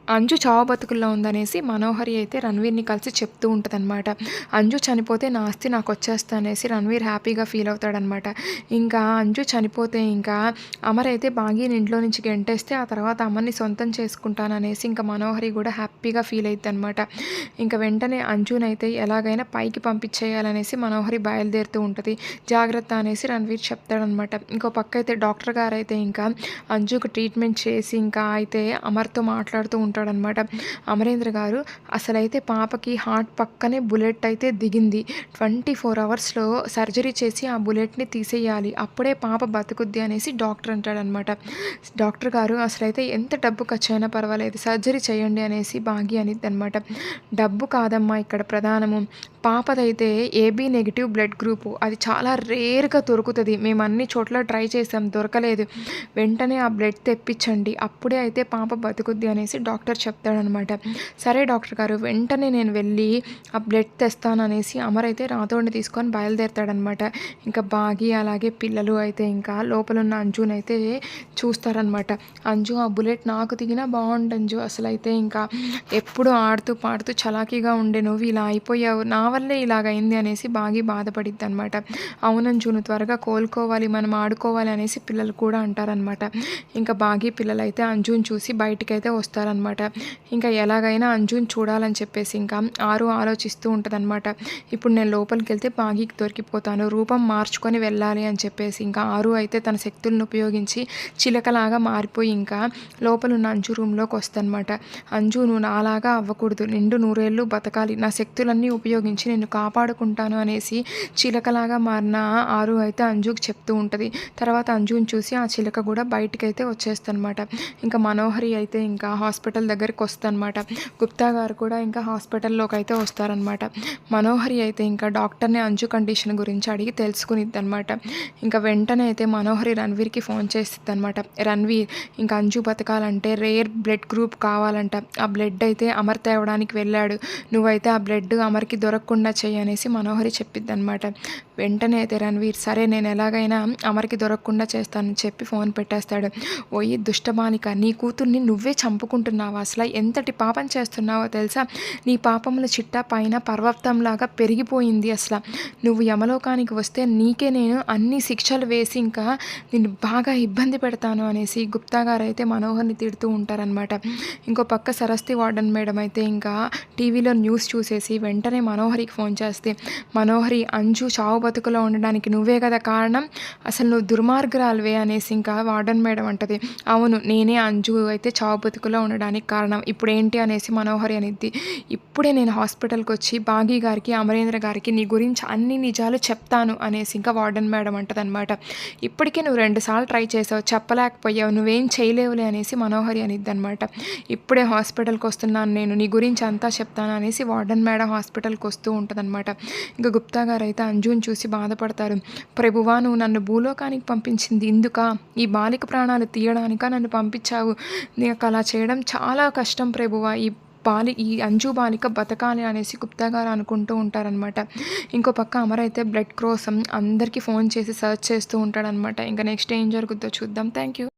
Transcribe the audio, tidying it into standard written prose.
అంజు చావు బతుకుల్లో ఉందనేసి మనోహరి అయితే రణవీర్‌ని కలిసి చెప్తూ ఉంటదనమాట. అంజు చనిపోతే నా ఆస్తి నాకొచ్చేస్తది అనేసి రణవీర్ హ్యాపీగా ఫీల్ అవుతాడనమాట. ఇంకా అంజు చనిపోతే ఇంకా అమర్ అయితే భాగ్యని ఇంట్లో నుంచి గెంటేస్తే ఆ తర్వాత అమర్‌ని సొంతం చేసుకుంటాననేసి ఇంకా మనోహరి గూడా హ్యాపీగా ఫీల్ అయిద్దనమాట. ఇంక వెంటనే అంజునైతే ఎలాగైనా పైకి పంపించేయాలనేసి మనోహరి బయలుదేరుతూ ఉంటది. జాగ్రత్త అనేసి రణవీర్ చెప్తాడనమాట. ఇంకో పక్కయితే డాక్టర్ గారైతే ఇంకా అంజుకు ట్రీట్మెంట్ చేసి ఇంకా అయితే అమర్‌తో మాట్లాడుతూ ఉంటాడనమాట. అమరేంద్ర గారు అసలైతే పాపకి హార్ట్ పక్కనే బుల్లెట్ అయితే దిగింది. 24 అవర్స్‌లో సర్జరీ చేసి ఆ బుల్లెట్‌ని తీసేయాలి. అప్పుడే పాప బతుకుద్ది అనేసి డాక్టర్ అంటాడనమాట. డాక్టర్ గారు అసలైతే ఎంత డబ్బు ఖర్చయినా పర్వాలేదు సర్జరీ చేయండి అనేసి భాగ్య అనిద్దనమాట. డబ్బు కాదమ్మా ఇక్కడ ప్రధానము. పాపదైతే ఏబీ నెగెటివ్ బ్లడ్ గ్రూపు. అది చాలా రేర్‌గా దొరుకుతది. మేము అన్ని చోట్ల ట్రై చేసాం దొరకలేదు. వెంటనే ఆ బ్లడ్ తెప్పించండి. అప్పుడే అయితే పాప బతుకుద్ది అనేసి డాక్టర్ చెప్తాడనమాట. సరే డాక్టర్ గారు వెంటనే నేను వెళ్ళి ఆ బ్లడ్ తెస్తాననేసి అమర్ అయితే రాథోడ్‌ని తీసుకొని బయలుదేరతాడనమాట. ఇంకా బాగి అలాగే పిల్లలు అయితే ఇంకా లోపలున్న అంజునైతే చూస్తారనమాట. అంజు ఆ బుల్లెట్ నాకు దిగినా బావుండంజు. అసలైతే ఇంకా ఎప్పుడు ఆడుతూ పాడుతూ చలాకీగా ఉండే నువ్వు ఇలా అయిపోయావు. నా వల్లే ఇలాగయింది అనేసి బాగి బాధపడిద్దనమాట. అవునంజు నువ్వు త్వరగా కోలుకోవాలి. మనం ఆడుకోవాలి అనేసి పిల్లలు కూడా అంటారనమాట. ఇంకా బాగి పిల్లలైతే అంజుని చూసి బయటికైతే వస్తారనమాట. ఇంకా ఎలాగైనా అంజుని చూడాలని చెప్పేసి ఇంకా ఆరు ఆలోచిస్తూ ఉంటదనమాట. ఇప్పుడు నేను లోపలికెళ్తే బాగీకి దొరికిపోతాను. రూపం మార్చుకొని వెళ్ళాలి అని చెప్పేసి ఇంకా ఆరు అయితే తన శక్తులను ఉపయోగించి చిలకలాగా మారిపోయి ఇంకా లోపలున్న అంజు రూమ్‌లోకి వస్తదనమాట. అంజు నువ్వు నాలాగా అవ్వకూడదు. నిండు నూరేళ్ళు బతకాలి. నా శక్తులన్నీ ఉపయోగించి నిన్ను కాపాడుకుంటాను అనేసి చిలకలాగా మారిన ఆరు అయితే అంజుకి చెప్తూ ఉంటది. తర్వాత అంజుని చూసి ఆ చిలక కూడా బయటికైతే వచ్చేస్తదనమాట. ఇంకా మనోహరి అయితే ఇంకా హాస్పిటల్ దగ్గరికి వస్తదనమాట. గుప్తా గారు కూడా ఇంకా హాస్పిటల్‌లోకైతే వస్తారనమాట. మనోహరి అయితే ఇంకా డాక్టర్‌ని అంజు కండిషన్ గురించి అడిగి తెలుసుకునిద్దనమాట. ఇంకా వెంటనే అయితే మనోహరి రణవీర్‌కి ఫోన్ చేసిద్దనమాట. రణవీర్ ఇంకా అంజు బతకాలంటే రేర్ బ్లడ్ గ్రూప్ కావాలంట. ఆ బ్లడ్ అయితే అమర్ తేవడానికి వెళ్ళాడు. నువ్వైతే ఆ బ్లడ్ అమర్‌కి దొరకకుండా చెయ్యి అనేసి మనోహరి చెప్పిద్దనమాట. వెంటనే అయితే రణవీర్ సరే నేను ఎలాగైనా అమర్‌కి దొరకకుండా చేస్తానని చెప్పి ఫోన్ పెట్టేస్తాడు. ఓయ్ దుష్టమాలిక నీ కూతుర్ని నువ్వే చంపుకుంటున్నావా? అసల ఎంతటి పాపం చేస్తున్నావో తెలుసా? నీ పాపముల చిట్టా పైన పర్వతంలాగా పెరిగిపోయింది అసల. నువ్వు యమలోకానికి వస్తే నీకే నేను అన్ని శిక్షలు వేసి ఇంకా నిన్ను బాగా ఇబ్బంది పెడతాను అనేసి గుప్తా గారైతే మనోహర్‌ని తిడుతూ ఉంటారనమాట. ఇంకో పక్క సరస్వతి వార్డెన్ మేడం అయితే ఇంకా టీవీలో న్యూస్ చూసేసి వెంటనే మనోహరికి ఫోన్ చేస్తే, మనోహరి అంజు చావు బతుకులో ఉండడానికి నువ్వే కదా కారణం. అసలు నువ్వు దుర్మార్గురాలివే అనేసి ఇంకా వార్డెన్ మేడం అంటది. అవును నేనే అంజు అయితే చావు బతుకులో ఉండడానికి కారణం. ఇప్పుడేంటి అనేసి మనోహరి అనిద్ది. ఇప్పుడే నేను హాస్పిటల్‌కి వచ్చి బాగి గారికి, అమరేంద్ర గారికి నీ గురించి అన్ని నిజాలు చెప్తాను అనేసి ఇంకా వార్డెన్ మేడం అంటదనమాట. ఇప్పటికే నువ్వు 2 సార్లు ట్రై చేసావు చెప్పలేకపోయావు. నువ్వేం చేయలేవులే అనేసి మనోహరి అనిద్దనమాట. ఇప్పుడే హాస్పిటల్‌కి వస్తున్నాను నేను. నీ గురించి అంతా చెప్తాను అనేసి వార్డెన్ మేడం హాస్పిటల్‌కి వస్తూ ఉంటదనమాట. ఇంక గుప్తా గారైతే అంజుని చూసి బాధపడతారు. ప్రభువా నువ్వు నన్ను భూలోకానికి పంపించింది ఇందుకా? ఈ బాలిక ప్రాణాలు తీయడానికా నన్ను పంపించావు? నీకలా చేయడం చాలా కష్టం ప్రభువా. ఈ అంజు బాలిక బతకాలి అనేసి గుప్తా గారు అనుకుంటూ ఉంటారనమాట. ఇంకో పక్క అమర్ అయితే బ్లడ్ కోసం అందరికీ ఫోన్ చేసి సెర్చ్ చేస్తూ ఉంటాడనమాట. ఇంకా నెక్స్ట్ ఏం జరుగుద్దో చూద్దాం. Thank you.